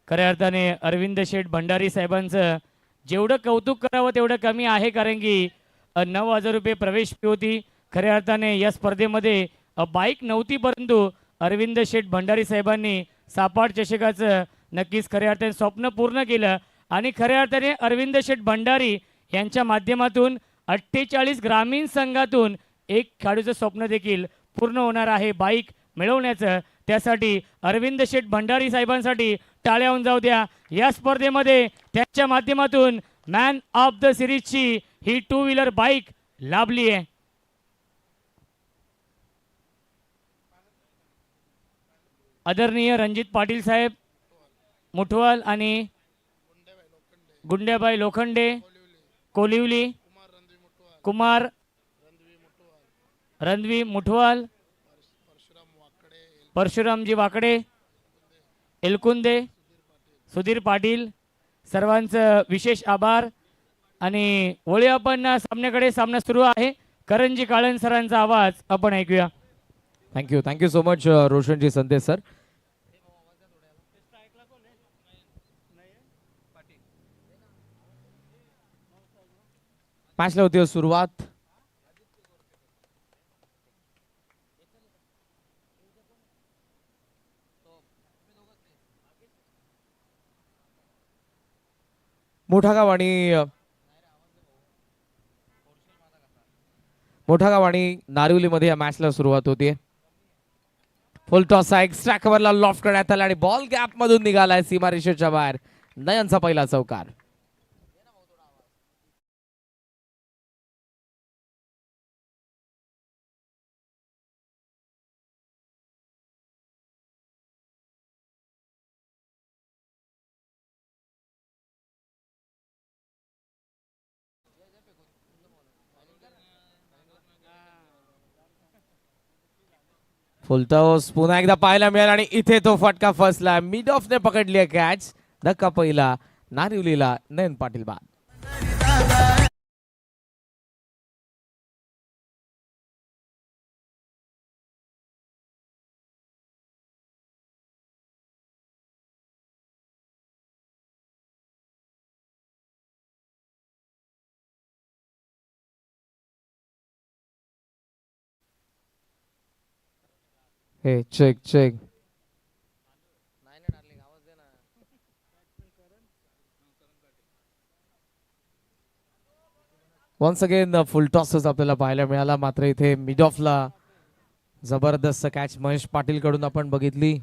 खऱ्या अर्थाने अरविंद शेठ भंडारी साहेबांचं जेवढं कौतुक करावं तेवढं कमी आहे, कारण की 9,000 रुपये प्रवेश फी होती. खऱ्या अर्थाने या स्पर्धेमध्ये बाईक नव्हती, परंतु अरविंद शेठ भंडारी साहेबांनी सापाट चषकाचं नक्कीच खऱ्या अर्थाने स्वप्न पूर्ण केलं. आणि खऱ्या अर्थाने अरविंद शेठ भंडारी यांच्या माध्यमातून 48 ग्रामीण संघातून एक खेळाडूचं स्वप्न देखील पूर्ण होणार आहे बाईक मिळवण्याचं. त्यासाठी अरविंद शेठ भंडारी साहेबांसाठी टाळ्या होऊन जाऊ द्या. या स्पर्धेमध्ये त्यांच्या माध्यमातून मॅन ऑफ द सिरीजची ही 2 व्हीलर बाईक लाभली आहे. आदरणीय रणजित पाटील साहेब मुठवाल आणि गुंड्याबाई लोखंडे कोलिवली, कुमार रणवी मुठवाल, परशुरामजी वाकडे, एलकुंदे, सुधीर पाटील, सर्वांचं विशेष आभार. आणि वळी आपण सामन्याकडे. सामना सुरू आहे. करंजी काळन सरांचा आवाज आपण ऐकूया. थँक्यू सो मच रोशनजी संदेश सर. मॅचला होती सुरुवात. मोठागाव आणि नारिवलीमध्ये या मॅचला सुरुवात होतीये. फुल टॉस एक्स्ट्रा कव्हरला लॉफ्ट करण्यात आला आणि बॉल गॅप मधून निघालाय सीमारेषेच्या बाहेर. नयनचा पहिला चौकार. फुल टॉस पुन्हा एकदा पाहायला मिळाला आणि इथे तो फटका फसला. मिड ऑफने पकडली कॅच. धक्का पहिला नारिवलीला. नयन पाटील बाद. हे चेक. वन्स अगेन फुल टॉसच आपल्याला पाहायला मिळाला. मात्र इथे मिड ऑफला जबरदस्त कॅच महेश पाटील कडून आपण बघितली.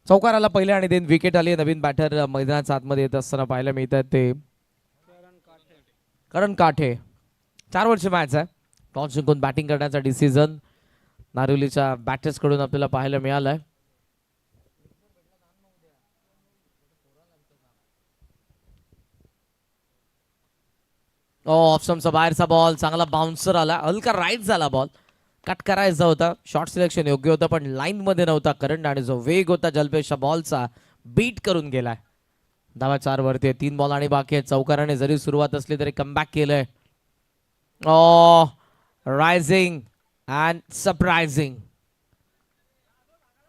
चौकाराला पहिले आणि देन विकेट आली. नवीन बॅटर मैदानाच्या आतमध्ये येत असताना पाहायला मिळतात ते करण काठे. 4 वर्ष मॅच आहे. टॉस जिंकून बॅटिंग करण्याचा डिसिजन नारिवलीच्या बॅटर्स कडून आपल्याला पाहायला मिळालाय. ऑप्शनचा बाहेरचा बॉल. चांगला बाउन्सर आला. हलका राईट झाला बॉल. कट करायचा होता. शॉर्ट सिलेक्शन योग्य होतं पण लाईन मध्ये नव्हता करंट. आणि जो वेग होता जल्पेशच्या बॉलचा बीट करून गेलाय. धावा 4 वरती. 3 बॉल आणि बाकी आहेत. चौकाराने जरी सुरुवात असली तरी कमबॅक केलंय. Rising and surprising.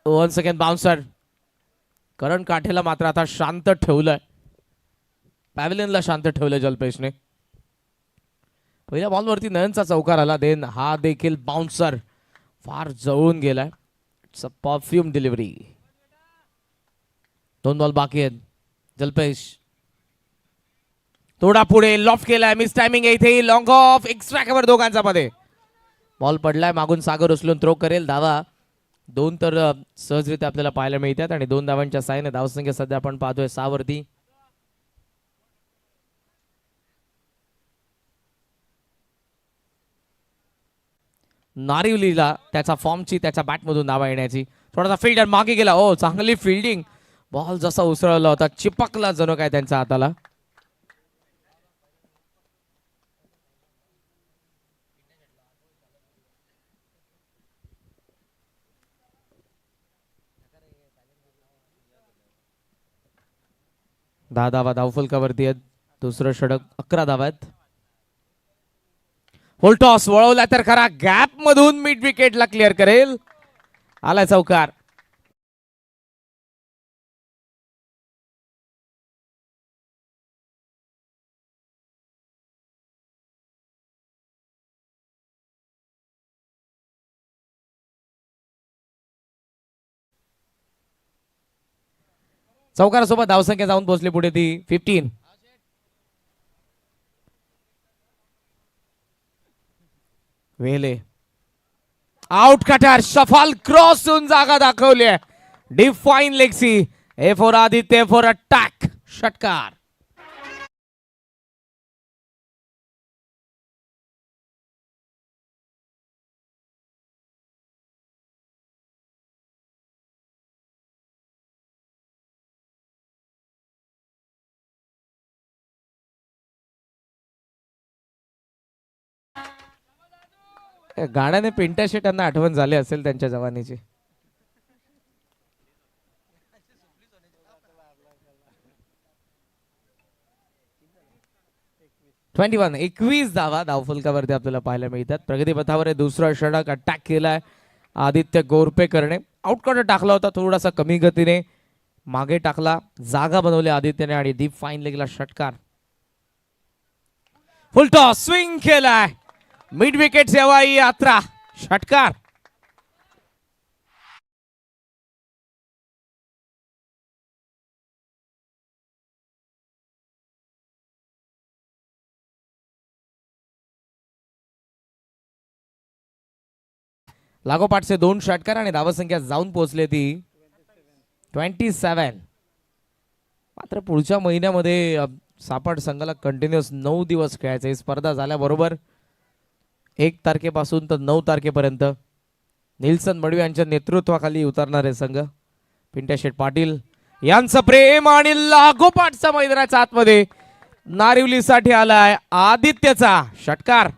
1 second bouncer. Karan काठेला मात्र आता शांत ठेवलंय. पॅव्हिलियनला शांत ठेवलंय जल्पेशने. पहिल्या बॉलवरती नयनचा चौकार आला. देन हा देखील बाउन्सर फार जवळून गेलाय. It's a perfume delivery. 2 ball बाकी आहेत. जल्पेश थोडा पुढे लॉफ्ट केलाय. मिस टायमिंग इथे. लॉंग ऑफ एक्स्ट्रा कव्हर दोघांचा मध्ये. बॉल पडलाय. मागून सागर उचलून थ्रो करेल. धावा 2 तर सहजरित्या आपल्याला पाहायला मिळतात. आणि 2 धावांच्या साहाय्याने धावसंख्या सध्या आपण पाहतोय 6 वरती. नारिवलीला त्याच्या फॉर्मची त्याच्या बॅटमधून धावा येण्याची. थोडासा फिल्डर मागे गेला. चांगली फिल्डिंग. बॉल जसा उसळला होता चिपकला जणू काय त्यांच्या हाताला. 10 धावा धावफलकावरती आहेत. दुसरं षटक 11 धावा आहेत. फुल टॉस वळवला तर खरा गॅप मधून मिड विकेटला क्लिअर करेल. आलाय चौकार. चौकारासोबत धावसंख्या जाऊन पोहोचली पुढे ती 15. वेले आउट कटर सफल क्रॉस होऊन जागा दाखवली आहे. Define legacy. A for Aditya, for attack. षटकार. गाण्याने पिंट्या शेट यांना आठवण झाली असेल त्यांच्या जवानीची. 21 धावा धावफलकावरती आपल्याला पाहायला मिळतात. प्रगतीपथावर दुसरा षटक अटॅक केलाय आदित्य गोरपेकरने. आउटकॉर्नर टाकला होता थोडासा कमी गतीने मागे टाकला, जागा बनवली आदित्यने आणि डीप फाईन लेगला षटकार. फुल टॉस स्विंग केलाय. मिड विकेट सेवा ही यात्रा. षटकार. लागोपाठचे 2 षटकार आणि धावसंख्या जाऊन पोहोचले ती 27. मात्र पुढच्या महिन्यामध्ये सापड संघाला कंटिन्युअस 9 दिवस खेळायचे. स्पर्धा झाल्याबरोबर 1 तारखेपासून तर 9 तारखेपर्यंत निल्सन मडवी यांच्या नेतृत्वाखाली उतरणारे संघ. पिंट्या शेठ पाटील यांचं प्रेम आणि लागोपाठचा मैदानाच्या आतमध्ये नारिवलीसाठी आलाय आदित्यचा षटकार.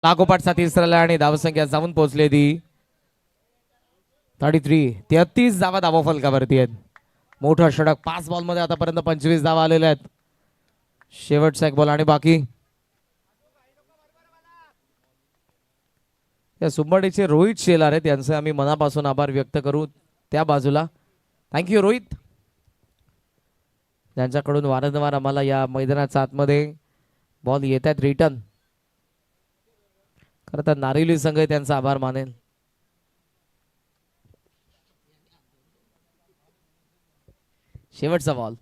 लागोपाठचा तिसरा आणि धावसंख्या जाऊन पोहोचले ती 33 धावा धावफलकावरती आहेत. मोठा षटक 5 बॉलमध्ये आतापर्यंत 25 धावा आलेल्या आहेत. शेवटचा 1 बॉल आणि बाकी. या सुंबडीचे रोहित शेलार आहेत, यांचे आम्ही मनापासून आभार व्यक्त करू. त्या बाजूला थँक्यू रोहित, ज्यांच्याकडून वारंवार आम्हाला या मैदानाच्या आतमध्ये बॉल येत आहेत रिटर्न. खरं तर नारिवली संघ त्यांचा आभार मानेल. शेवटचा बॉल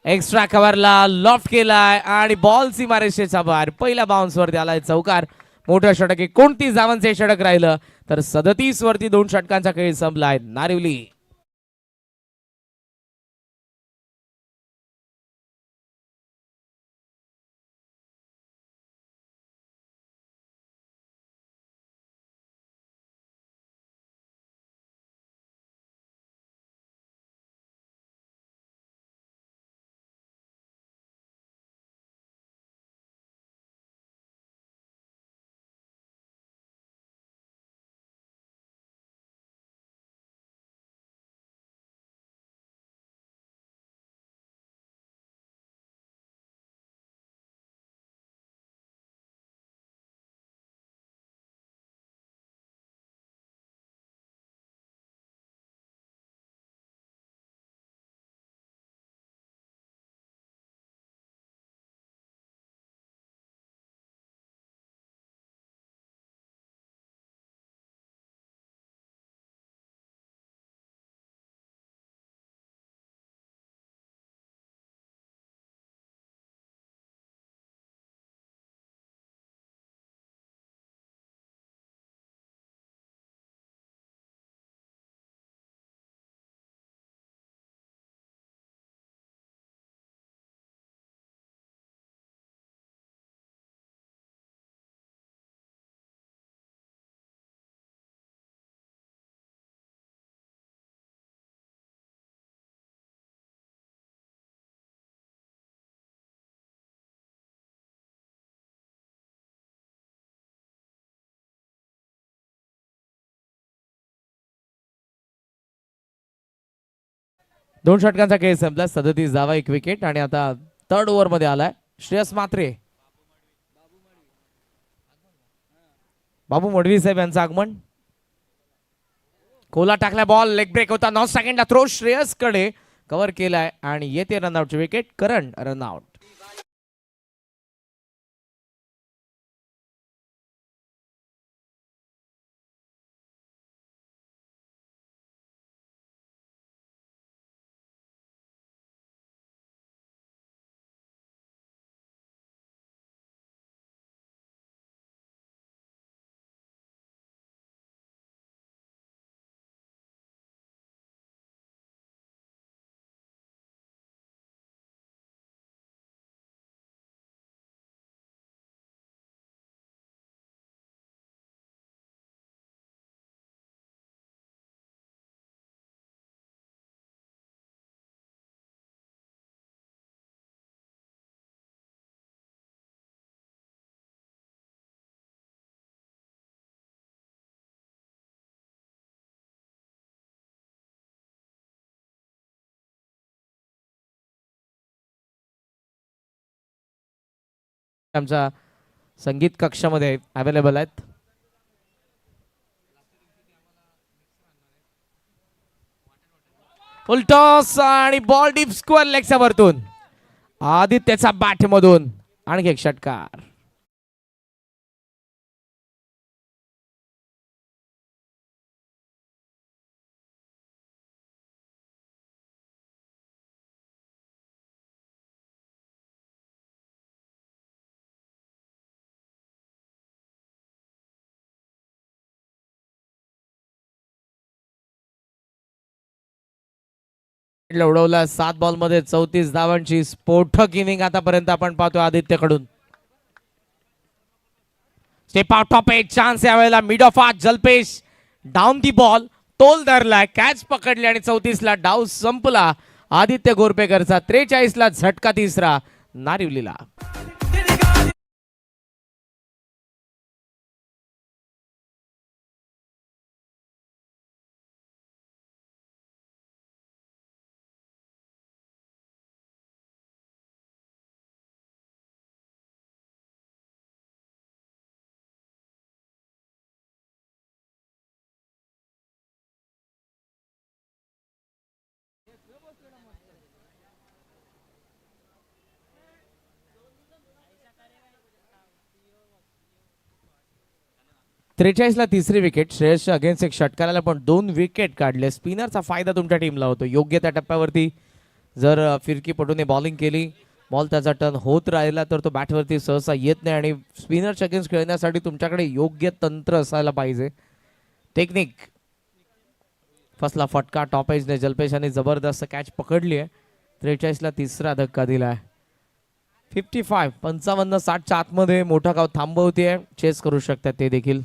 एक्स्ट्रा कव्हरला लॉफ्ट केलाय आणि बॉलची मारेशेचा बाहेर. पहिल्या बाउन्स वरती आलाय चौकार. मोठं षटक 29 धावांचे षटक राहिलं तर 37 वरती 2 षटकांचा खेळ संपलाय. नारिवली 2 षटकांचा खेळ संपला. 37 धावा, 1 विकेट. आणि आता थर्ड ओव्हर मध्ये आलाय श्रेयस म्हात्रे. बाबू मडवी साहेब यांचं आगमन. कोला टाकला बॉल, लेग ब्रेक होता. 9 सेकंडला थ्रो श्रेयस कडे कव्हर केलाय आणि येते रनआउटची विकेट. करण रनआउट. आमच्या संगीत कक्षामध्ये अवेलेबल आहेत. फुल टॉस आणि बॉल डीप स्क्वेअर लेगच्या वरतून आदित्यचा बॅट मधून आणखी एक षटकार. उडवला 7 बॉल मध्ये 34 धावांची स्फोटक इनिंग आतापर्यंत आपण पाहतो आदित्यकडून. स्टेप आउट टॉप एक चान्स यावेळेला mid off arch. Jalpesh down the ball, तोल धरलाय, कॅच पकडली आणि 34 ला डाव संपला आदित्य गोरपेकरचा. 43 ला झटका तिसरा नारिवलीला. ला तिसरी विकेट. श्रेयसच्या अगेन्स्ट एक षटकाराला पण 2 विकेट काढले. स्पिनरचा फायदा तुमच्या टीमला होतो. योग्य त्या टप्प्यावरती जर फिरकीपटूने बॉलिंग केली, बॉल त्याचा टर्न होत राहिला तर तो बॅटवरती सहसा येत नाही. आणि स्पिनरच्या अगेन्स्ट खेळण्यासाठी तुमच्याकडे योग्य तंत्र असायला पाहिजे, टेक्निक. फसला फटका टॉप एजने. जल्पेशाने जबरदस्त कॅच पकडली आहे. 43 ला तिसरा धक्का दिलाय. 55 55-60च्या आतमध्ये मोठा गाव थांबवते, चेस करू शकतात ते देखील.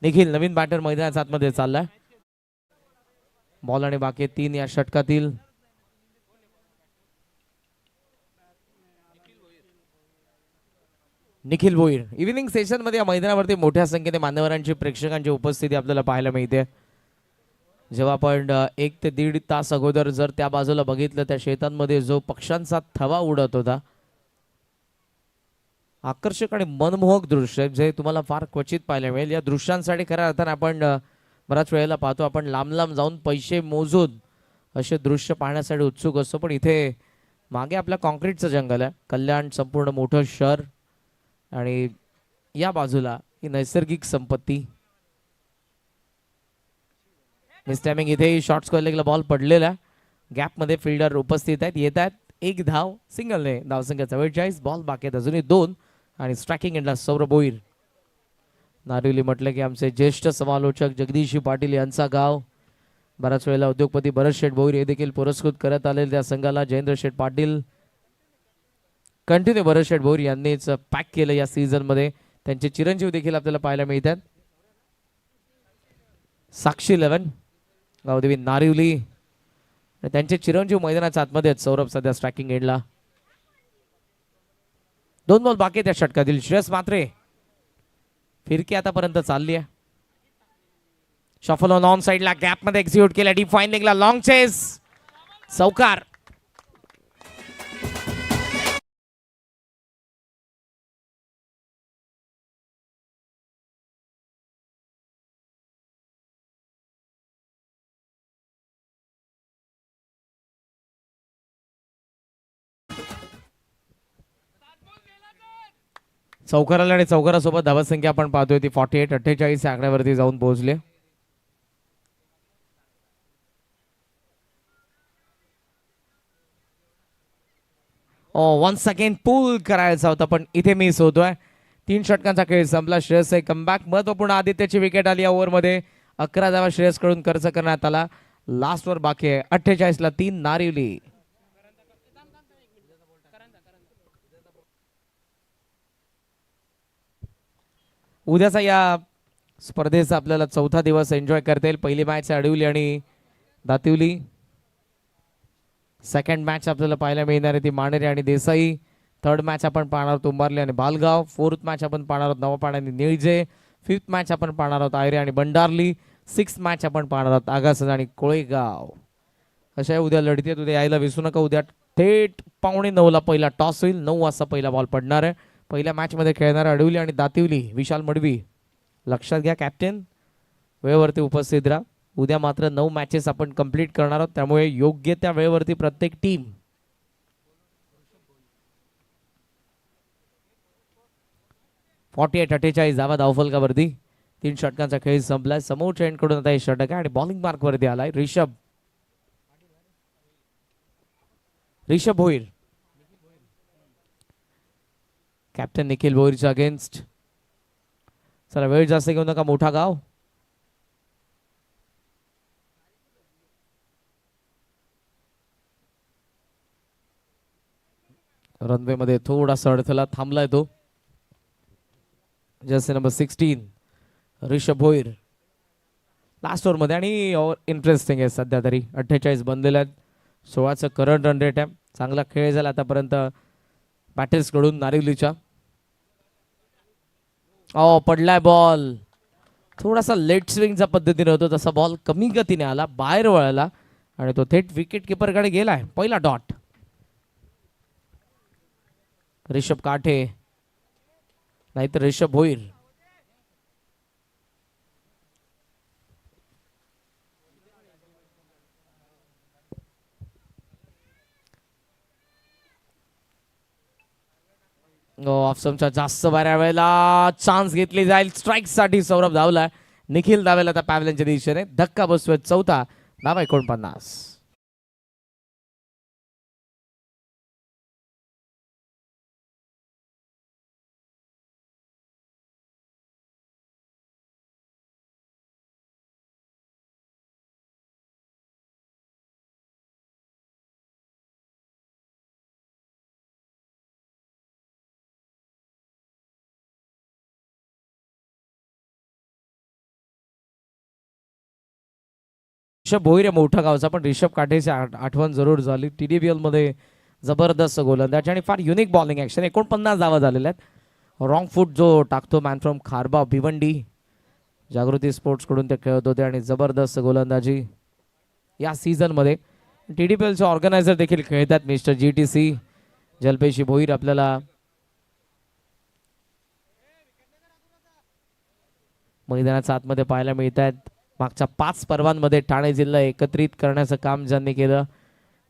निखिल नवीन बॅटर मैदानाच्या आतमध्ये चाललाय. बॉल आणि बाकी 3 या षटकातील. निखिल भोईर. इव्हिनिंग सेशन मध्ये या मैदानावरती मोठ्या संख्येने मान्यवरांची, प्रेक्षकांची उपस्थिती आपल्याला पाहायला मिळते. जेव्हा आपण 1 ते 1.5 तास अगोदर जर त्या बाजूला बघितलं, त्या शेतांमध्ये जो पक्ष्यांचा थवा उडत होता, आकर्षक आणि मनमोहक दृश्य जे तुम्हाला फार क्वचित पाहायला मिळेल. या दृश्यांसाठी खऱ्या अर्थाने आपण बऱ्याच वेळेला पाहतो, आपण लांब लांब जाऊन पैसे मोजून असे दृश्य पाहण्यासाठी उत्सुक असतो. पण इथे मागे आपल्या कॉन्क्रीटचं जंगल आहे, कल्याण संपूर्ण मोठं शहर, आणि या बाजूला ही नैसर्गिक संपत्ती. Miss timing. इथे शॉर्ट स्क्वेअर लेगला बॉल पडलेला, गॅपमध्ये फिल्डर उपस्थित आहेत, येत आहेत. 1 धाव सिंगलने धावसंख्या 44. बॉल बाकी आहेत अजूनही 2. आणि स्ट्रायकिंग एंडला सौरभ भोईर. नारिवली म्हटलं की आमचे ज्येष्ठ समालोचक जगदीश पाटील यांचा गाव. बऱ्याच वेळेला उद्योगपती भरत शेठ भोईर हे देखील पुरस्कृत करत आलेले त्या संघाला. जयेंद्र शेठ पाटील कंटिन्यू भरत शेठ भोईर यांनीच पॅक केलं या सीझन मध्ये. त्यांचे चिरंजीव देखील आपल्याला पाहायला मिळतात. साक्षी 11 गावदेवी नारिवली, त्यांचे चिरंजीव मैदानाच्या आतमध्ये आहेत. सौरभ सध्या स्ट्रायकिंग एंडला. 2 बॉल बाकी त्या षटकातील. श्रेयस म्हात्रे. फिरकी आतापर्यंत चालली आहे. शफल ऑन ऑन साइडला गॅप मध्ये एक्झिक्यूट केला. डीप फाइंडिंगला लॉंग चेस, चौकार. चौकाराला आणि चौकारासोबत धावसंख्या आपण पाहतोय ती 48-48 आकड्यावरती जाऊन पोहोचले. वन्स अगेन पूल करायचा होता पण इथे मिस होतोय. 3 षटकांचा खेळ संपला. श्रेयस कमबॅक. महत्वपूर्ण आदित्यची विकेट आली या ओव्हरमध्ये. 11 धावा श्रेयस कडून खर्च करण्यात आला. लास्ट वर बाकी आहे. 48 ला 3 नारिवली. उद्याचा या स्पर्धेचा आपल्याला चौथा दिवस एन्जॉय करता येईल. पहिली मॅच अडवली आणि दातिवली. सेकंड मॅच आपल्याला पाहायला मिळणार आहे ती मानेरे आणि देसाई. थर्ड मॅच आपण पाहणार आहोत उंबारली आणि बालगाव. फोर्थ मॅच आपण पाहणार आहोत नवापाडा आणि निळजे. फिफ्थ मॅच आपण पाहणार आहोत आयरे आणि बंडारली. सिक्स मॅच आपण पाहणार आहोत आगासज आणि कोळेगाव. अशा उद्या लढती आहेत. उद्या यायला विसरू नका. उद्या थेट 8:45 पहिला टॉस होईल. 9 वाजता पहिला बॉल पडणार आहे. पहिल्या मॅच मध्ये खेळणारे अडवली आणि दातिवली विशाल मडवी. लक्षात घ्या कॅप्टन, वेळेवरती उपस्थित राहा. उद्या मात्र 9 मॅचेस आपण कंप्लीट करणार आहोत. त्यामुळे योग्य त्या वेळेवरती प्रत्येक टीम 48-48 जावा धावफलकावरती. 3 षटकांचा खेळ संपलाय. समोरच्या एंड कडून आता हे षटक आहे आणि बॉलिंग मार्क वरती आलाय ऋषभ भोईर. कॅप्टन निखिल भोईरच्या अगेन्स्ट. चला वेळ जास्त घेऊ नका. मोठा गाव. रनवे मध्ये थोडासा अडथळा थांबलाय तो. Jersey number 16 Rishabh Bhoir last over मध्ये. आणि इंटरेस्टिंग आहे सध्या तरी 48 बनलेले आहेत. 16चं करंट रन रेट आहे. चांगला खेळ झाला आतापर्यंत बॅटर्स कडून नारिवलीच्या. पडलाय बॉल. थोडासा लेट स्विंगच्या पद्धतीने होतो तसा बॉल कमी गतीने आला, बाहेर वळला आणि तो थेट विकेट किपर कडे गेलाय. पहिला डॉट. ऋषभ काठे नाहीतर ऋषभ भोईर. ऑफसमच्या जास्त बऱ्या वेळेला चान्स घेतली जाईल. स्ट्राईक साठी सौरभ धावलाय. निखिल धावेल आता पॅव्हलियनच्या दिशेने. धक्का बसतोय. चौथा धावा 49. ऋषभ भोईर आहे मोठा गावचा पण ऋषभ काठेची आठवण जरूर झाली. TDPL मध्ये जबरदस्त गोलंदाज आणि फार युनिक बॉलिंग ऍक्शन. 49 धावा झालेल्या आहेत. रॉंग फूट जो टाकतो man from Kharba Bhiwandi. Jagruti sports कडून ते खेळत होते आणि जबरदस्त गोलंदाजी या सीझन मध्ये. TDPLचे ऑर्गनायझर देखील खेळतात मिस्टर GTC. जल्पेशी भोईर आपल्याला मैदानाच्या आतमध्ये पाहायला मिळत आहेत. मागच्या 5 पर्वांमध्ये ठाणे जिल्हा एकत्रित करण्याचं काम ज्यांनी केलं.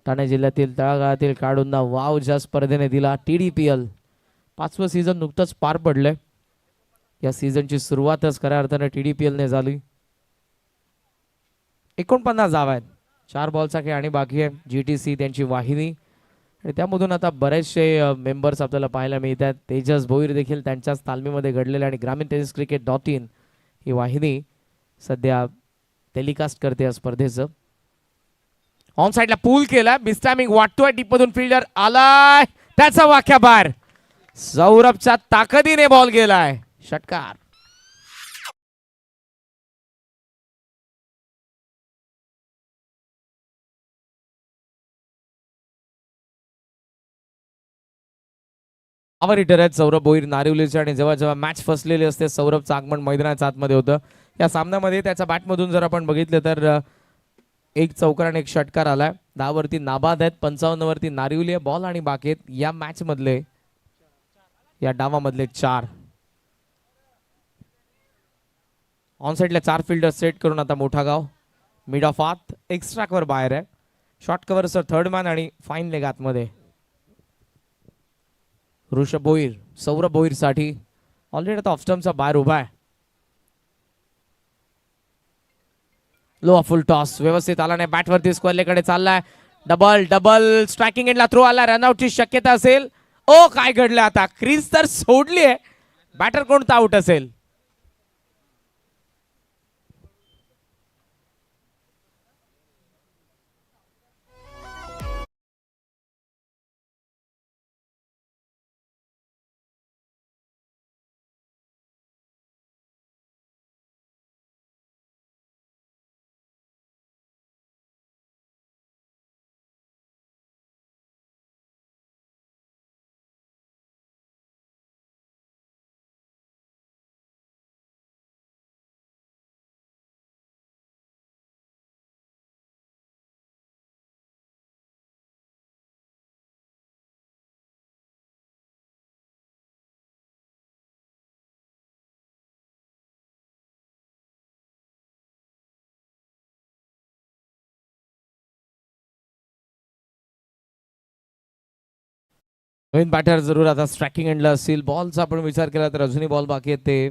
ठाणे जिल्ह्यातील तळागाळातील खेळाडूंना वाव ज्या स्पर्धेने दिला. TDPL 5वं सीझन नुकतंच पार पडलंय. या सीझनची सुरुवातच खऱ्या अर्थाने TDPL ने झाली. 49 धावा आहेत. 4 बॉलचा खेळ आणि बाकी आहे. GTC त्यांची वाहिनी आणि त्यामधून आता बरेचसे मेंबर्स आपल्याला पाहायला मिळतात. तेजस भोईर देखील त्यांच्याच तालमीमध्ये घडलेले आणि ग्रामीण टेनिस cricket.in ही वाहिनी सध्या टेलिकास्ट करते या स्पर्धेचं. ऑन साइडला पूल केला. बिस्टॅमिंग वाटतोय. डीप मधून फिल्डर आलाय. त्याचा वाक्या बार. सौरभच्या ताकदीने बॉल गेलाय. षटकार. रिटर आहेत सौरभ भोईर नारिवलीचे आणि जेव्हा जेव्हा मॅच फसलेली असते सौरभचं आगमन मैदानाच्या आतमध्ये होतं. या सामन्यामध्ये त्याच्या बॅटमधून जर आपण बघितलं तर एक चौकार आणि एक षटकार आलाय. 10 वरती नाबाद आहेत, 55 वरती नारिवली आहे बॉल आणि बाकी आहेत या मॅच मधले, या डावामधले 4. ऑन साइडला 4 फिल्डर सेट करून आता मोठा गाव मिड ऑफ आत एक्स्ट्रा कव्हर बाहेर आहे. Short cover sir third man आणि फाईन लेग आतमध्ये. ऋषभ भोईर सौरभ भोईर साठी ऑलरेडी आता ऑफस्टमचा बाहेर उभा आहे. लो फुल टॉस व्यवस्थित आला नाही, बॅटवरती स्क्वेअरलेकडे चाललाय. डबल डबल स्ट्रायकिंग एंडला थ्रो आला, रनआउटची शक्यता असेल. ओ काय घडलं आता, क्रीज तर सोडली आहे, बॅटर कोणता आउट असेल. नवीन बॅटर जरूर आता स्ट्रायकिंग एंडला असतील. बॉलचा आपण विचार केला तर अजूनही बॉल बाकी आहेत, ते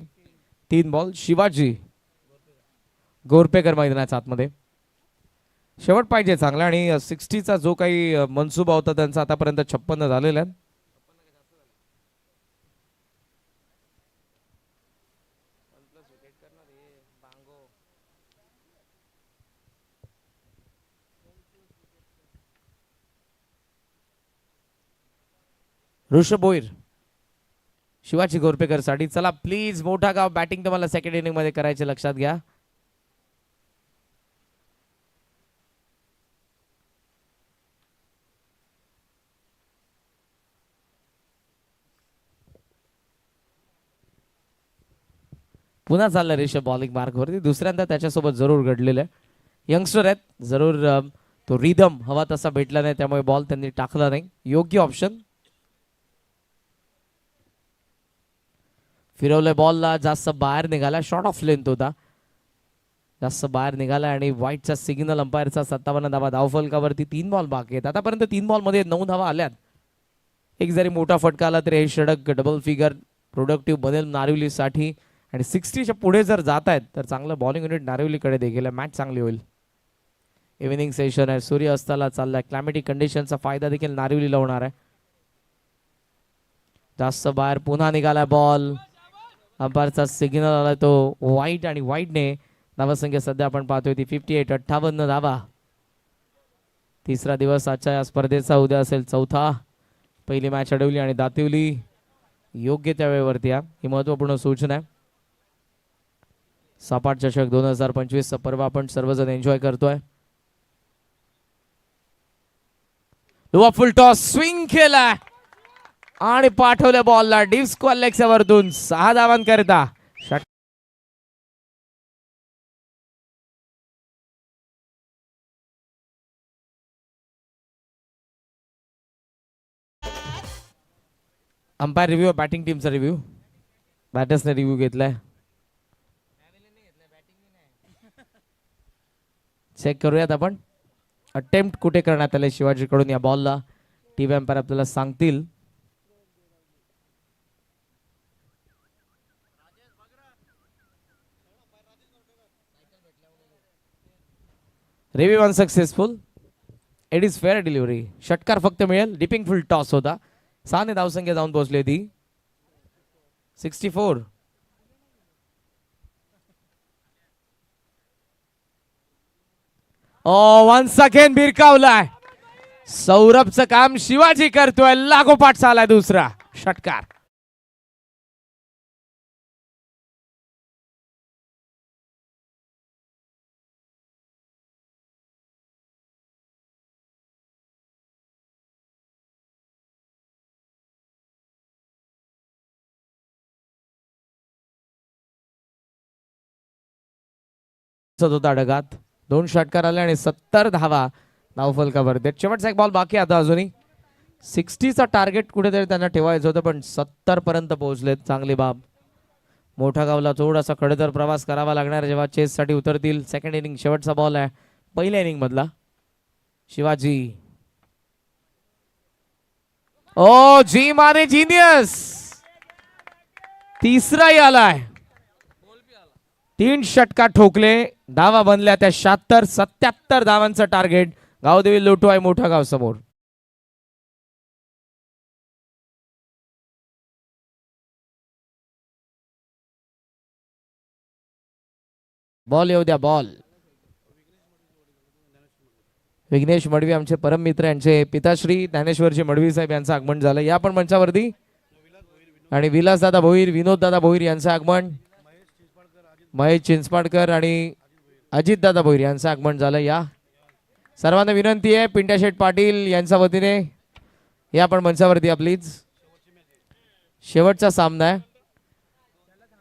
3 बॉल. शिवाजी गोरपेकर मैदानाच्या आतमध्ये शेवट पाहिजे चांगला, आणि 60चा जो काही मनसुबा होता त्यांचा आतापर्यंत 56 झालेला आहे. ऋषभ भोईर शिवाजी गोरपेकर साठी. चला प्लीज मोठा गाव बॅटिंग तुम्हाला सेकंड इनिंग मध्ये करायचे, लक्षात घ्या. पुन्हा चाललं ऋषभ बॉलिंग मार्कवरती, दुसऱ्यांदा त्याच्यासोबत जरूर घडलेलं आहे. यंगस्टर आहेत, जरूर तो रिदम हवा तसा भेटला नाही, त्यामुळे बॉल त्यांनी टाकला नाही. योग्य ऑप्शन. फिरवलंय बॉलला, जास्त बाहेर निघाला, शॉर्ट ऑफ लेंथ होता, जास्त बाहेर निघाला आणि व्हाईटचा सिग्नल अंपायरचा. 57 धावा धावफलकावरती. 3 बॉल बाकी आहेत आतापर्यंत. 3 बॉल मध्ये 9 धावा आल्यात. एक जरी मोठा फटका आला तरी हे षटक डबल फिगर प्रोडक्टिव्ह बनेल नारिवलीसाठी, आणि 60च्या पुढे जर जात आहेत तर चांगलं बॉलिंग युनिट नारिवलीकडे देखील आहे. मॅच चांगली होईल. इव्हिनिंग सेशन आहे, सूर्य अस्ताला चाललाय, क्लायमेटिक कंडिशनचा फायदा देखील नारिवलीला होणार आहे. जास्त बाहेर पुन्हा निघालाय बॉल, अंपायरचा सिग्नल आला तो वाईट, आणि वाईटने धावसंख्या सध्या आपण पाहतोय ती 58. 58 धावा. तिसरा दिवस आजच्या या स्पर्धेचा, उद्या असेल चौथा. पहिली मॅच अडवली आणि दातिवली योग्य त्या वेळेवरती. ही महत्वपूर्ण सूचना आहे. सपाट चषक 2025 पर्व आपण सर्वजण एन्जॉय करतोय. फुल टॉस स्विंग केला आणि पाठवलं बॉलला डीप स्क्वेअर लेगच्या वरतून 6 धावांकरिता. अंपायर रिव्ह्यू, बॅटिंग टीमचा रिव्ह्यू, बॅटर्सने रिव्ह्यू घेतलाय. चेक करूयात आपण. अटेम्प्ट कुठे करण्यात आले शिवाजीकडून या बॉलला, टीव्ही अंपायर आपल्याला सांगतील. Review unsuccessful. It is fair delivery. षटकार फक्त मिळेल. डिपिंग फुल टॉस होता. 6 ने धावसंख्या जाऊन पोहोचली होती 64. Once again भिरकावलाय. सौरभचं काम शिवाजी करतोय. लागोपाठ चालाय दुसरा षटकार. होता डगात. 2 षटकार आले आणि 70 धावा धावफलकावर देत. शेवटचा एक बॉल बाकी आता अजूनही 60चा टार्गेट कुठेतरी त्यांना ठेवायचं होतं पण 70 पर्यंत पोहोचलेत. चांगली बाब. मोठा गावला थोडासा खडेतर प्रवास करावा लागणार जेव्हा चेससाठी उतरतील. सेकंड इनिंग शेवटचा बॉल आहे पहिल्या इनिंग मधला. शिवाजी. ओ जी माने जीनियस. तिसराही आलाय. 3 षटकार ठोकले. धावा बनल्या त्या 76-77 धावांचं टार्गेट. गावदेवी लोटू आहे मोठा गाव समोर. बॉल येऊ द्या बॉल. विघ्नेश मडवी आमचे परम मित्र यांचे पिताश्री ज्ञानेश्वरजी मडवी साहेब यांचं आगमन झालं. या पण मंचावरती. आणि विलासदादा भोईर विनोददादा भोईर यांचं आगमन. महेश चिंचपाडकर आणि अजितदादा भोईर यांचं आगमन झालं. या सर्वांना विनंती आहे पिंट्या शेठ पाटील यांच्या वतीने या पण मंचावरती आपलीच. शेवटचा सामना आहे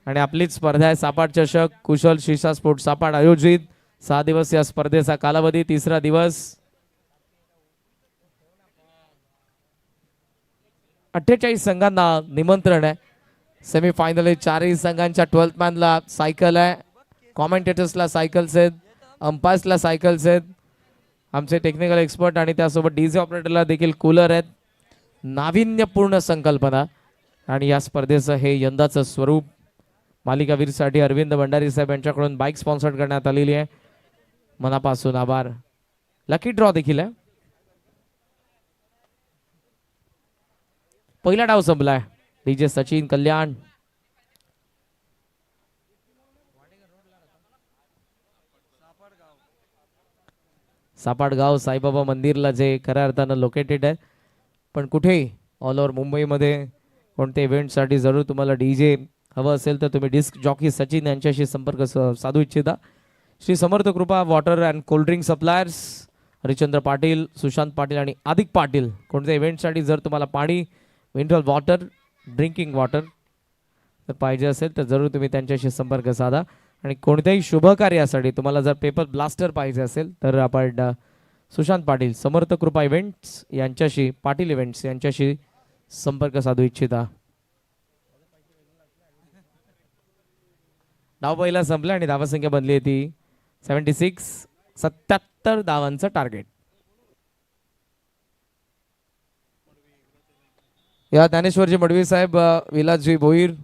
आणि आपलीच स्पर्धा आहे. सापाट चषक कुशल शिसा स्पोर्ट सापाट आयोजित 6 दिवस या स्पर्धेचा कालावधी. तिसरा दिवस. 48 संघांना निमंत्रण आहे. सेमीफायनल 4ही संघांच्या 12th मॅनला सायकल आहे. कॉमेंटेटर्सला सायकल्स आहेत. अंपायर्सला सायकल्स आहेत. आमचे टेक्निकल एक्सपर्ट आणि त्यासोबत डीजे ऑपरेटरला देखील कूलर आहेत. नाविन्यपूर्ण संकल्पना आणि या स्पर्धेचं हे यंदाचं स्वरूप. मालिकावीरसाठी अरविंद भंडारी साहेब यांच्याकडून बाईक स्पॉन्सर करण्यात आलेली आहे. मनापासून आभार. लकी ड्रॉ देखील आहे. पहिला डाव संपलाय. डीजे सचिन कल्याण. सापाटगाव साईबाबा मंदिरला जे खऱ्या अर्थानं लोकेटेड आहे पण कुठेही ऑल ओव्हर मुंबईमध्ये कोणत्या इव्हेंटसाठी जरूर तुम्हाला डीजे हवं असेल तर तुम्ही डिस्क जॉकी सचिन यांच्याशी संपर्क साधू इच्छिता. श्री समर्थ कृपा water and cold drink suppliers Harichandra Patil Sushant Patil आणि आदिक पाटील. कोणत्या इव्हेंटसाठी जर तुम्हाला पाणी मिनरल वॉटर ड्रिंकिंग वॉटर जर पाहिजे असेल तर जरूर तुम्ही त्यांच्याशी संपर्क साधा. आणि कोणत्याही शुभ कार्यासाठी तुम्हाला जर पेपर ब्लास्टर पाहिजे असेल तर आपण सुशांत पाटील समर्थ कृपा इव्हेंट्स यांच्याशी पाटील इव्हेंट्स यांच्याशी संपर्क साधू इच्छिता. डाव पहिला संपला आणि धावसंख्या बनली आहे ती 76. 77 धावांचं टार्गेट. या ज्ञानेश्वरजी मडवी साहेब विलासजी भोईर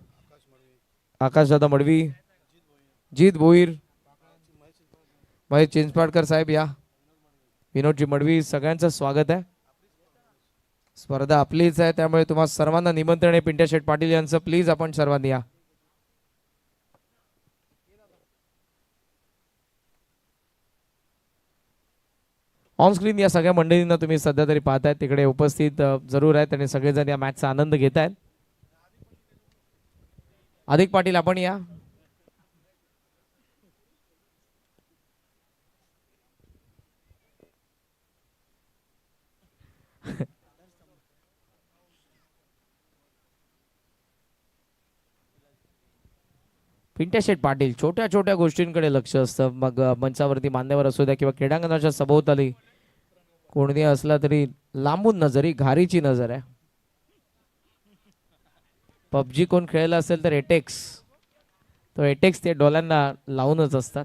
आकाशदादा मडवी जीत भोईर महेश चिंचपाडकर साहेब या विनोदजी मडवी सगळ्यांचं स्वागत आहे. स्पर्धा आपलीच आहे त्यामुळे तुम्हा सर्वांना निमंत्रण आहे. पिंट्या शेठ पाटील यांचं प्लीज आपण सर्वांनी या. ऑन स्क्रीन या सगळ्या मंडळींना तुम्ही सध्या तरी पाहताय तिकडे उपस्थित जरूर आहेत आणि सगळेजण या मॅचचा आनंद घेत आहेत. अधिक पाटील आपण या. पिंट्या शेठ पाटील छोट्या छोट्या गोष्टींकडे लक्ष असतं. मग मंचावरती मान्यवर असू द्या किंवा क्रीडांगणाच्या सभोवताली कोणती असला तरी लांबून नजर ही घारीची नजर आहे. पबजी कोण खेळला असेल तर एटेक्स तो एटेक्स ते डोळ्यांना लावूनच असतात.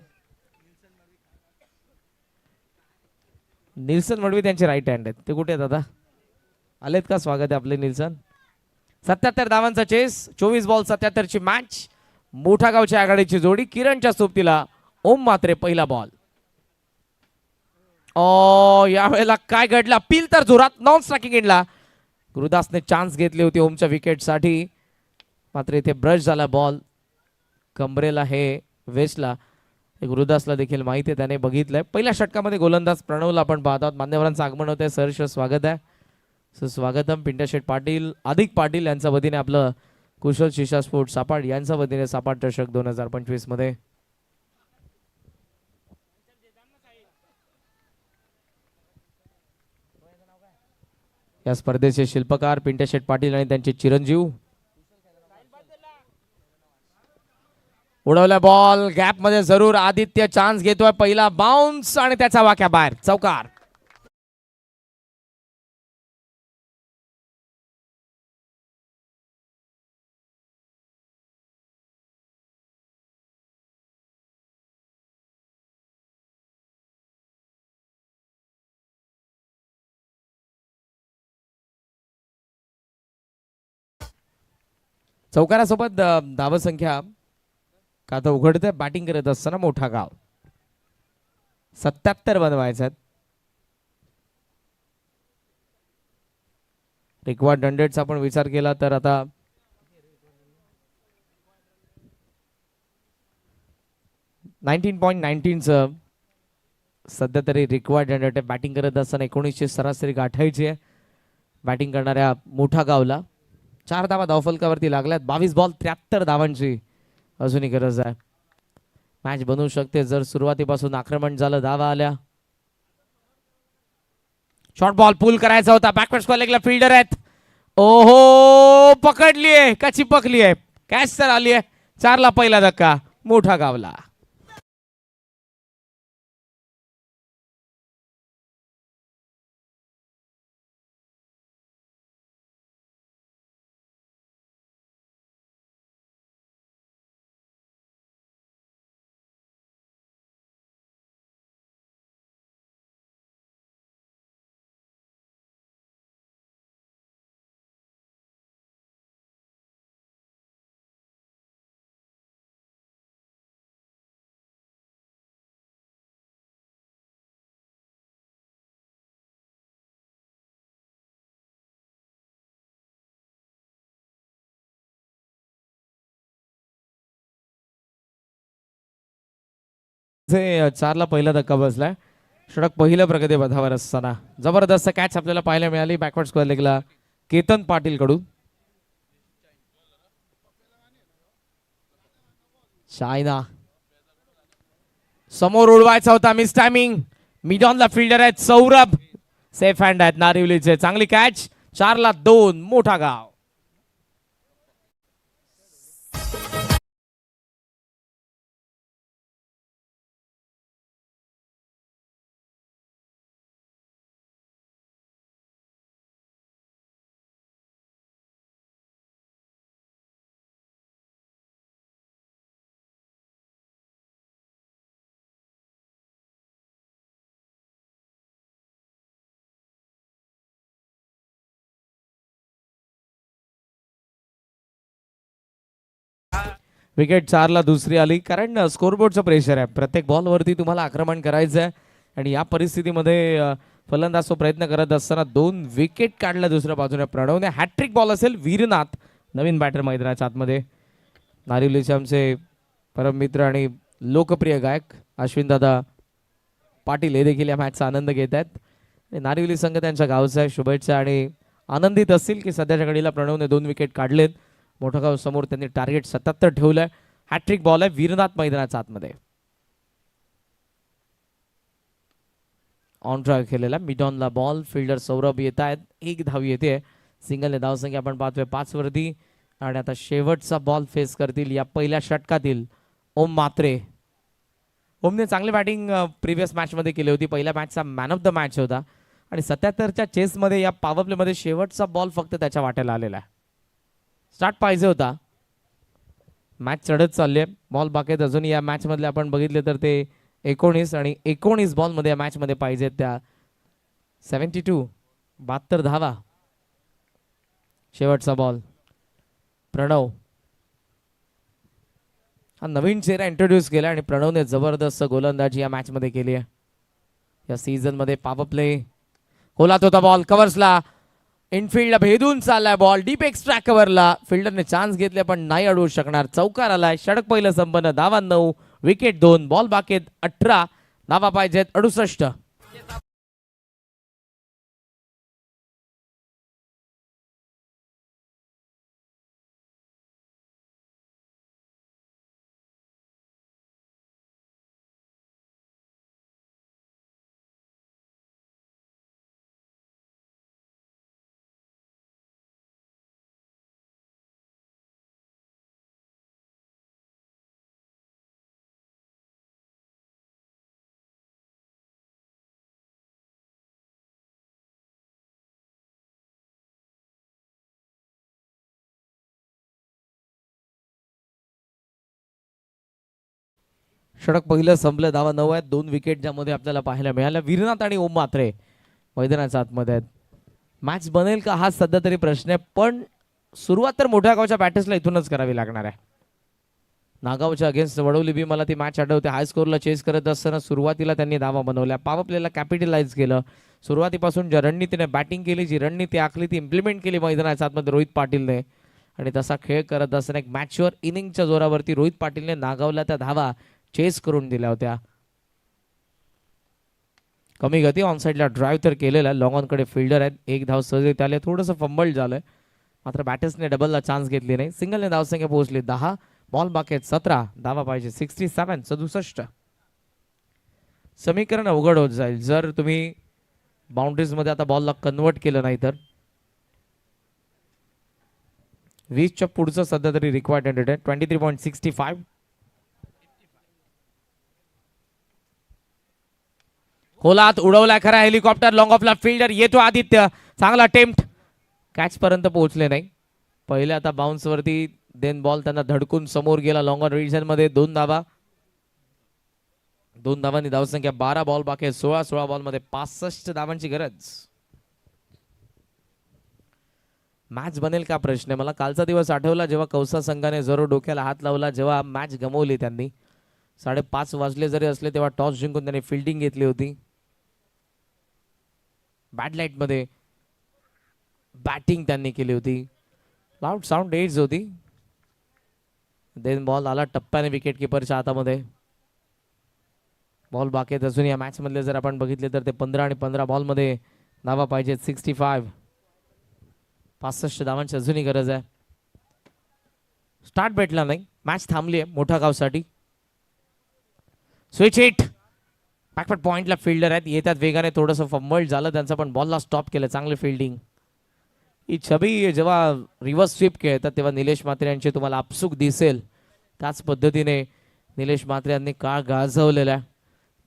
निल्सन मडवी त्यांचे राईट हँड आहेत. ते कुठे आहेत आता आलेत का? स्वागत आहे आपले निल्सन. 77 धावांचा चेस 24 बॉल 77 ची मॅच. मोठा गावच्या आघाडीची जोडी किरणच्या सोबतीला ओम मात्रे पहिला बॉल. यावेळेला काय घडला? पील तर जोरात नॉन स्ट्रायकिंग एंडला. गुरुदासने चान्स घेतली होती ओमच्या विकेटसाठी मात्र इथे ब्रश झाला बॉल कमरेला हे वेस्टला. गुरुदासला देखील माहिती आहे त्याने बघितलंय. पहिल्या षटकामध्ये गोलंदाज प्रणवला आपण पाहतात. मान्यवरांचं आगमन होतंय. सहर्ष स्वागत आहे. सुस्वागतम पिंट्या शेठ पाटील अधिक पाटील यांच्या वतीने आपलं कुशल शिशा स्पोर्ट सापाट यांच्या वतीने सापाट चषक 2025 मध्ये. या स्पर्धेचे शिल्पकार पिंट्या शेठ पाटील आणि त्यांचे चिरंजीव. उडवला बॉल गॅप मध्ये जरूर आदित्य चान्स घेतोय पहिला बाउन्स आणि त्याचा वाक्या बाहेर चौकार. चौकारासोबत धावसंख्या का आता उघडते बॅटिंग करत असताना मोठा गाव 77 बनवायचे आहेत. रिक्वायर्ड रनरेट्स आपण विचार केला तर आता 19.19 सध्या तरी रिक्वायर्ड रन रेट बॅटिंग करत असताना 19ची सरासरी गाठायची आहे बॅटिंग करणाऱ्या मोठा गावला. 4 धावा धावफलकावरती लागल्यात. 22 बॉल 73 धावांची अजूनही गरज आहे. मॅच बनवू शकते जर सुरुवातीपासून आक्रमण झालं धावा आल्या. शॉर्ट बॉल पुल करायचा होता बॅकवर्ड स्क्वेअर लेगला फिल्डर आहेत. ओहो पकडली आहे का चिपकली आहे कॅच तर आली आहे. 4ला पहिला धक्का मोठा गावला. जे 4ला पहिला धक्का बसलाय. षटक पहिल्या प्रगती पथावर असताना जबरदस्त कॅच आपल्याला पाहायला मिळाली बॅकवर्ड स्क्वेअर लेगला केतन पाटील कडून. शायना समोर उडवायचा होता मिस टायमिंग. मिडॉनला फिल्डर आहेत सौरभ सेफ हँड आहेत नारिवलीचे. चांगली कॅच 4ला 2 मोठा गाव. विकेट 4ला दुसरी आली कारण स्कोरबोर्डचं प्रेशर आहे. प्रत्येक बॉलवरती तुम्हाला आक्रमण करायचं आहे आणि या परिस्थितीमध्ये फलंदाज तो प्रयत्न करत असताना 2 विकेट काढल्या दुसऱ्या बाजूने. प्रणवने हॅट्रिक बॉल असेल. वीरनाथ नवीन बॅटर मैदानाच्या आतमध्ये. नारिवलीचे आमचे परम मित्र आणि लोकप्रिय गायक अश्विनदादा पाटील हे देखील या मॅचचा आनंद घेत आहेत. नारिवली संघ त्यांच्या गावचा आहे. शुभेच्छा आणि आनंदित असतील की सध्याच्या घडीला प्रणवने 2 विकेट काढलेत. मोठा गाव समोर त्यांनी टार्गेट 77 ठेवलंय. हॅट्रिक बॉल आहे वीरनाथ मैदानाच्या आतमध्ये. ऑन ट्राय केलेला मिडॉनला बॉल फिल्डर सौरभ येत आहेत. 1 धाव येते. सिंगलने धावसंख्या आपण पाहतोय 5 वरती आणि आता शेवटचा बॉल फेस करतील या पहिल्या षटकातील ओम मात्रे. ओमने चांगली बॅटिंग प्रिव्हियस मॅच मध्ये केली होती. पहिल्या मॅचचा मॅन ऑफ द मॅच होता आणि 77च्या चेसमध्ये या पॉवर प्ले मध्ये शेवटचा बॉल फक्त त्याच्या वाट्याला आलेला आहे. स्टार्ट पाहिजे होता. मॅच चढत चालली आहे. बॉल बाकी अजून या मॅच मधले आपण बघितले तर ते 19 आणि 19 बॉल मध्ये या मॅच मध्ये पाहिजेत त्या 72 धावा. शेवटचा बॉल प्रणव हा नवीन चेहरा इंट्रोड्यूस केला आणि प्रणवने जबरदस्त गोलंदाजी या मॅच मध्ये केली आहे. या सीझन मध्ये पॉवर प्ले खोलात होता बॉल कव्हर्सला इनफिल्डला भेदून चाललाय बॉल डीप एक्स्ट्रा कव्हरला. फिल्डरने चान्स घेतले पण नाही अडवू शकणार. चौकार आलाय. षटक पहिलं संपन्न. धावा 9 विकेट 2 बॉल बाकी 18 धावा पाहिजेत 68. षटक पहिलं संपलं. धावा 9 आहेत. 2 विकेट ज्यामध्ये आपल्याला पाहायला मिळाल्या. वीरनाथ आणि ओम मात्रे मैदानाच्या आतमध्ये आहेत. मॅच बनेल का हा सध्या तरी प्रश्न आहे, पण सुरुवात तर मोठ्या गावच्या बॅटर्सला इथूनच करावी लागणार आहे. नागावच्या अगेन्स्ट वडवली बी मला ती मॅच आठवते. हाय स्कोरला चेस करत असताना सुरुवातीला त्यांनी धावा बनवल्या, पॉवर प्लेला कॅपिटलाइज केलं. सुरुवातीपासून ज्या रणनीतीने बॅटिंग केली, जी रणनीती आखली ती इम्प्लिमेंट केली मैदानाच्या आतमध्ये रोहित पाटीलने. आणि तसा खेळ करत असताना एक मॅचवर इनिंगच्या जोरावरती रोहित पाटीलने नागावला त्या धावा चेस करून दिल्या होत्या. कमी गती ऑन साईडला ड्राईव्ह तर केलेला. लॉंग ऑनकडे फिल्डर आहेत. एक धाव सहज आले. थोडंसं फंबल झालंय, मात्र बॅटर्सने डबलला चान्स घेतली नाही. सिंगलने धावसंख्या पोहोचली 10. बॉल बाकी 17. धावा पाहिजे 67 67. समीकरण अवघड होत जाईल जर तुम्ही बाउंड्रीज मध्ये आता बॉलला कन्वर्ट केलं नाही तर. 20च्या पुढचं सध्या तरी रिक्वायर्ड आहे. 23.65. खोलात उडवलाय खरा हेलिकॉप्टर. लॉंग ऑफला फिल्डर येतो आदित्य. चांगला अटेम्प्ट. कॅच पर्यंत पोहोचले नाही. पहिले आता बाउन्स वरती देन बॉल त्यांना धडकून समोर गेला. लॉंग ऑन रिव्हिजन मध्ये 2 धावा. 2 धावांनी धावसंख्या 12. बॉल बाकी 16 बॉल मध्ये 65 धावांची गरज. मॅच बनेल का प्रश्न आहे. मला कालचा दिवस आठवला जेव्हा कौसा संघाने जरूर डोक्याला हात लावला, जेव्हा मॅच गमवली त्यांनी. 5:30 वाजले जरी असले तेव्हा टॉस जिंकून त्यांनी फिल्डिंग घेतली होती. बॅड लाईट मध्ये बॅटिंग त्यांनी केली होती. लाऊड साऊंड एज होती. देन बॉल आला टप्प्याने विकेट किपरच्या हातामध्ये. बॉल बाकी अजून या मॅच मधले जर आपण बघितले तर ते 15 आणि 15 बॉल मध्ये धावा पाहिजेत 65. 65 धावांची अजूनही गरज आहे. स्टार्ट भेटला नाही. मॅच थांबली आहे मोठा गावसाठी. Switch hit. बॅकवर्ड पॉइंटला फिल्डर आहेत. येतात वेगाने. थोडंसं फंबल झालं त्यांचं, पण बॉलला स्टॉप केलं. चांगलं फिल्डिंग. ही छबी जेव्हा रिव्हर्स स्वीप खेळतात तेव्हा निलेश म्हात्रे यांची तुम्हाला आपसूक दिसेल. त्याच पद्धतीने निलेश म्हात्रे यांनी काळ गाजवलेला आहे.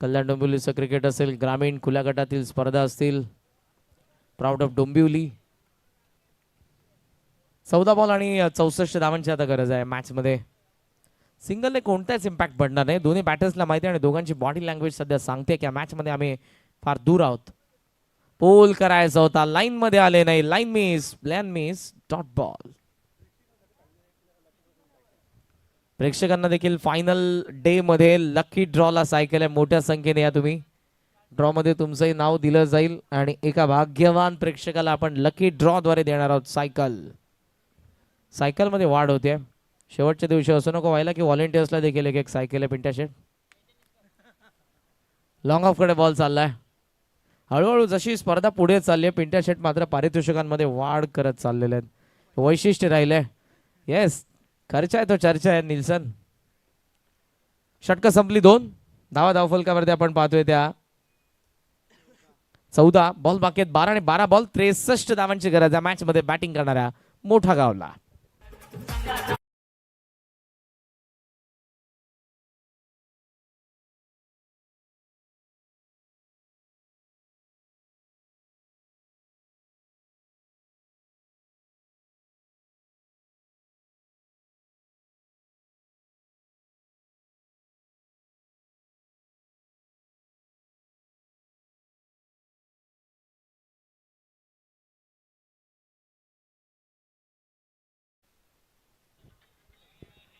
कल्याण डोंबिवलीचं क्रिकेट असेल, ग्रामीण खुल्या गटातील स्पर्धा असतील, प्राऊड ऑफ डोंबिवली. 14 बॉल आणि 64 धावांची आता गरज आहे मॅच मध्ये. सिंगलने कोणताच इम्पॅक्ट पडणार नाही. दोन्ही बॅटर्सला माहिती आहे आणि दोघांची बॉडी लँग्वेज सध्या सांगते की या मॅच मध्ये आम्ही फार दूर आहोत. पोल करायचा होता, लाईन मध्ये आले नाही. Line miss, plan miss, dot ball. प्रेक्षकांना देखील फायनल डे मध्ये लकी ड्रॉला सायकल आहे. मोठ्या संख्येने या तुम्ही. ड्रॉ मध्ये तुमचंही नाव दिलं जाईल आणि एका भाग्यवान प्रेक्षकाला आपण लकी ड्रॉ द्वारे देणार आहोत सायकल. सायकल मध्ये वाढ होते. शेवटच्या दिवशी असं नको व्हायला की व्हॉलेंटियर्सला देखील एक सायकल आहे. पिंट्या शेट. लॉंग ऑफ कडे बॉल चाललाय. हळूहळू जशी स्पर्धा पुढे चालली आहे, पिंट्या शेट मात्र पारितोषिकांमध्ये वाढ करत चाललेले आहेत. वैशिष्ट्य राहिले. येस, खर्च आहे तो चर्चा आहे. निल्सन. षटक संपली 2 धावा धावफलकावरती आपण पाहतोय त्या 14 बॉल बाकी आहेत. 12 आणि 12 बॉल 63 धावांची गरज आहे मॅच मध्ये बॅटिंग करणाऱ्या मोठा गावला.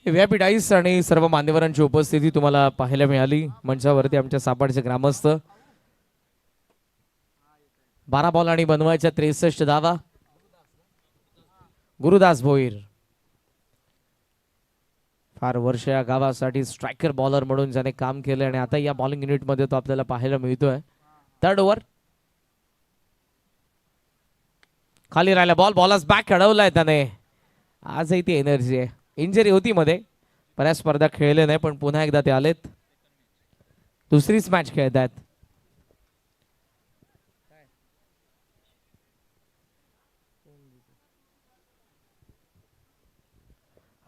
व्यापीठ आईस आणि सर्व मान्यवरांची उपस्थिती तुम्हाला पाहायला मिळाली मंचावरती. आमच्या सापाडचे ग्रामस्थ. 12 बॉल आणि बनवायच्या 63 धावा. गुरुदास भोईर फार वर्ष या गावासाठी स्ट्रायकर बॉलर म्हणून ज्याने काम केले आणि आता या बॉलिंग युनिट मध्ये तो आपल्याला पाहायला मिळतोय. 3rd over. खाली राहिला बॉल. बॉलच बॅक अडवलाय त्याने. आजही ती एनर्जी आहे. इंजरी होती मध्ये, बऱ्याच स्पर्धा खेळले नाही, पण पुन्हा एकदा ते आलेत. दुसरीच मॅच खेळत आहेत.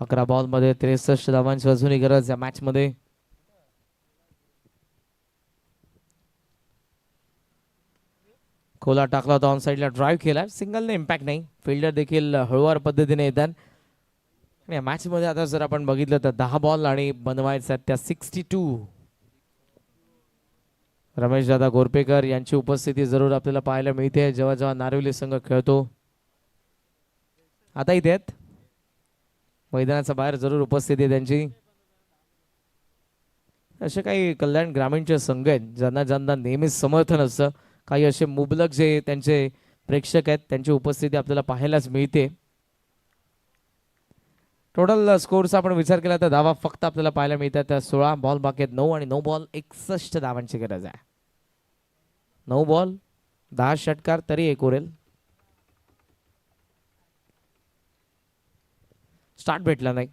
अकरा बॉल मध्ये 63 धावांची अजूनही गरज या मॅच मध्ये. खोला टाकला होता. ऑन साईडला ड्राईव्ह केला. सिंगलने इम्पॅक्ट नाही. फिल्डर देखील हळूवार पद्धतीने येतात. या मॅच मध्ये आता जर आपण बघितलं तर 10 बॉल आणि बनवायचा त्या 62. रमेशदादा गोरपेकर यांची उपस्थिती जरूर आपल्याला पाहायला मिळते जेव्हा जेव्हा नारिवली संघ खेळतो. आता इथे आहेत मैदानाच्या बाहेर जरूर उपस्थिती आहे त्यांची. असे काही कल्याण ग्रामीणचे संघ आहेत ज्यांना ज्यांना नेहमीच समर्थन असतं. काही असे मुबलक जे त्यांचे प्रेक्षक आहेत त्यांची उपस्थिती आपल्याला पाहायलाच मिळते. टोटल स्कोरचा आपण विचार केला तर धावा फक्त आपल्याला पाहायला मिळतात 16 बॉल बाकी आहेत 9 आणि 9 बॉल 61 धावांची गरज आहे. 9 बॉल 10 षटकार तरी एक उरेल. स्टार्ट भेटला नाही.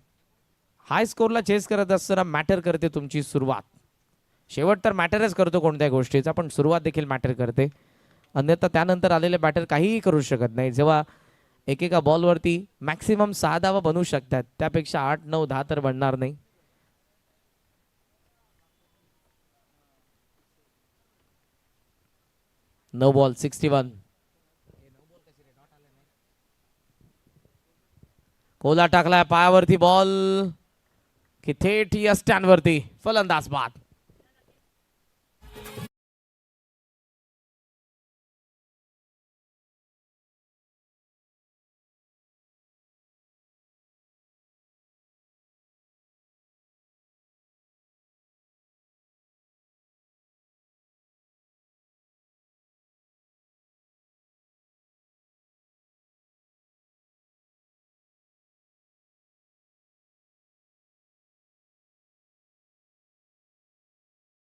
हाय स्कोरला चेस करत असताना मॅटर करते तुमची सुरुवात. शेवट तर मॅटरच करतो कोणत्या गोष्टीचा पण सुरुवात देखील मॅटर करते. अन्यथा त्यानंतर आलेले बॅटर काहीही करू शकत नाही. जेव्हा एकेका बॉलवरती मॅक्सिमम 6 धावा बनवू शकतात त्यापेक्षा 8 9 10 तर बनणार नाही. No ball 61. कोला टाकलाय पायावरती बॉल की थेट या स्टँड वरती फलंदाज बाद.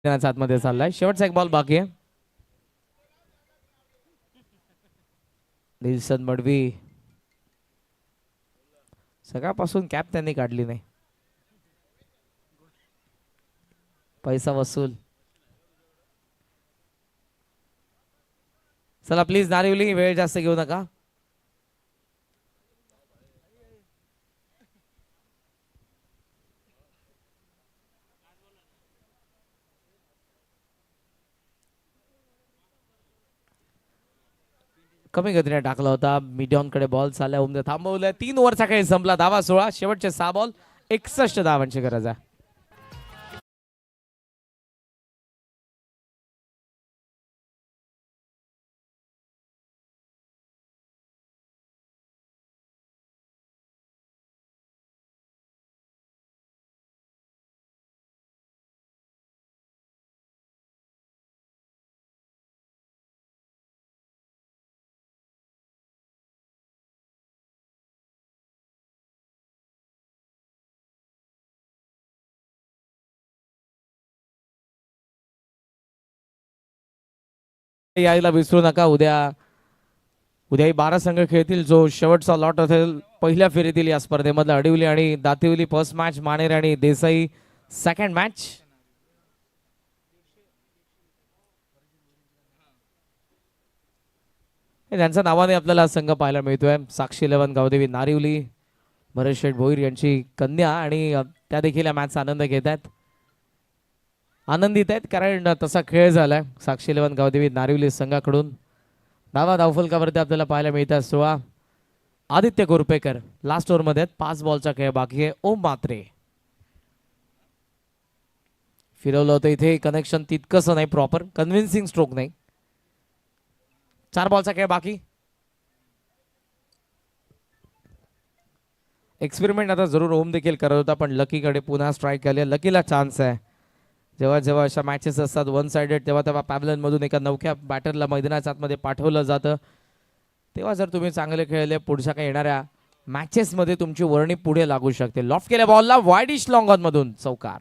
आतमध्ये चाललाय. शेवटचा एक बॉल बाकी आहे. निल्सन मडवी सकाळपासून कॅप त्यांनी काढली नाही. पैसा वसूल. चला प्लीज नारिवली वेळ जास्त घेऊ नका. कमी गतीने टाकला होता. मिडॉन कडे बॉल चालला उमदे थांबवलंय. 3 ओव्हरचा खेळ संपला. धावा 16 शेवटचे 6 बॉल 61 धावांची गरज आहे. यायला विसरू नका. उद्याही 12 संघ खेळतील. जो शेवटचा लॉट असेल पहिल्या फेरीतील या स्पर्धेमधला अडिवली आणि दातिवली फर्स्ट मॅच, मानेर आणि देसाई सेकंड मॅच. त्यांच्या नावाने आपल्याला संघ पाहायला मिळतोय. साक्षी 11 गावदेवी नारिवली भरत शेठ भोईर यांची कन्या आणि त्या देखील या मॅचचा आनंद घेत आहेत. आनंदित आहेत कारण तसा खेळ झालाय. साक्षी 11 गावदेवी नारिवली संघाकडून धावा धावफलकावरती आपल्याला पाहायला मिळतात 16. आदित्य गोरपेकर लास्ट ओव्हर मध्ये 5 बॉलचा खेळ बाकी आहे. ओम मात्रे फिरवलं होतं इथे. कनेक्शन तितकंसं नाही प्रॉपर. कन्व्हिन्सिंग स्ट्रोक नाही. 4 बॉलचा खेळ बाकी. एक्सपेरिमेंट आता जरूर ओम देखील करत होता पण लकीकडे पुन्हा स्ट्राईक आले. लकीला चान्स आहे. जेव्हा जेव्हा अशा मॅचेस असतात 1 साइडेड तेव्हा तेव्हा पॅव्हलियन मधून एका नवख्या बॅटरला मैदानाच्या आतमध्ये पाठवलं जातं. तेव्हा जर तुम्ही चांगले खेळले पुढच्या काही येणाऱ्या मॅचेस मध्ये तुमची वर्णी पुढे लागू शकते. लॉफ्ट केल्या बॉलला वाईडिश लॉंग ऑन मधून चौकार.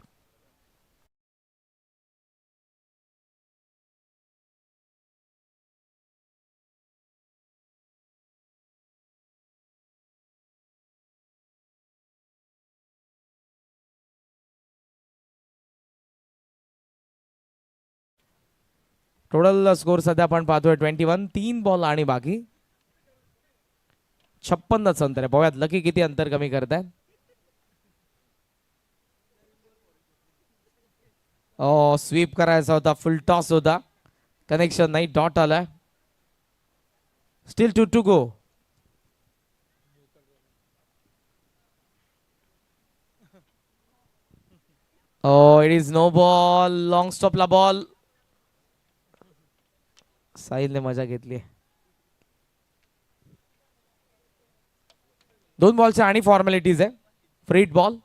टोटल स्कोर सध्या आपण पाहतोय 21. 3 बॉल आणि बाकी 56 अंतर आहे. बघूयात लकी किती अंतर कमी करताय. स्वीप करायचा होता. फुल टॉस होता. कनेक्शन नाही. डॉट आलाय. Still 2 to go. It is no ball. Long स्टॉपला बॉल साहिलने मजा घेतली. 2 बॉलच्या आणि फॉर्मॅलिटीज आहे. Free hit ball.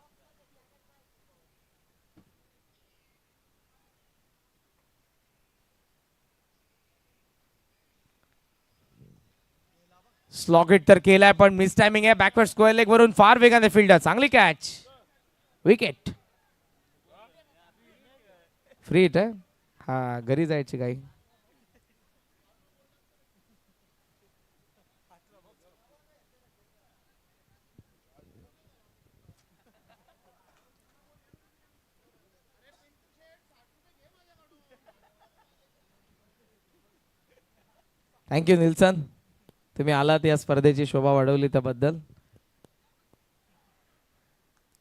स्लॉकेट तर केलाय पण मिस टायमिंग आहे. बॅकवर्ड स्क्वेअर लेग वरून फार वेगाने फिल्डर. चांगली कॅच. विकेट. फ्री हिट आहे. हा घरी जायची काही. थँक्यू निल्सन, तुम्ही आलात या स्पर्धेची शोभा वाढवली त्याबद्दल.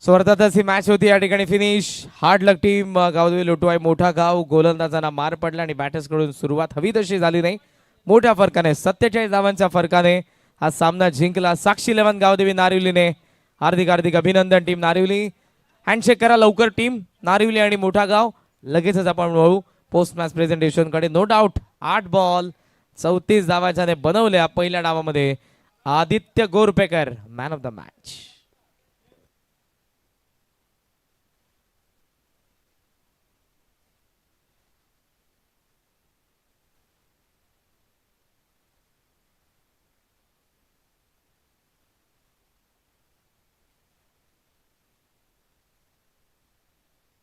सो अर्थातच ही मॅच होती या ठिकाणी फिनिश. हार्ड लक टीम गावदेवी लोटवाय मोठा गाव. गोलंदाजांना मार पडला आणि बॅटर्स कडून सुरुवात हवी तशी झाली नाही. मोठ्या फरकाने 47 धावांच्या फरकाने हा सामना जिंकला साक्षी 11 गावदेवी नारिवलीने. हार्दिक हार्दिक अभिनंदन टीम नारिवली. हँडशेक करा लवकर टीम नारिवली आणि मोठा गाव. लगेचच आपण वळू पोस्ट मॅच प्रेझेंटेशन कडे. नो डाऊट 8 बॉल 34 धावाच्याने बनवल्या पहिल्या डावामध्ये Aditya Gorpekar man of the match.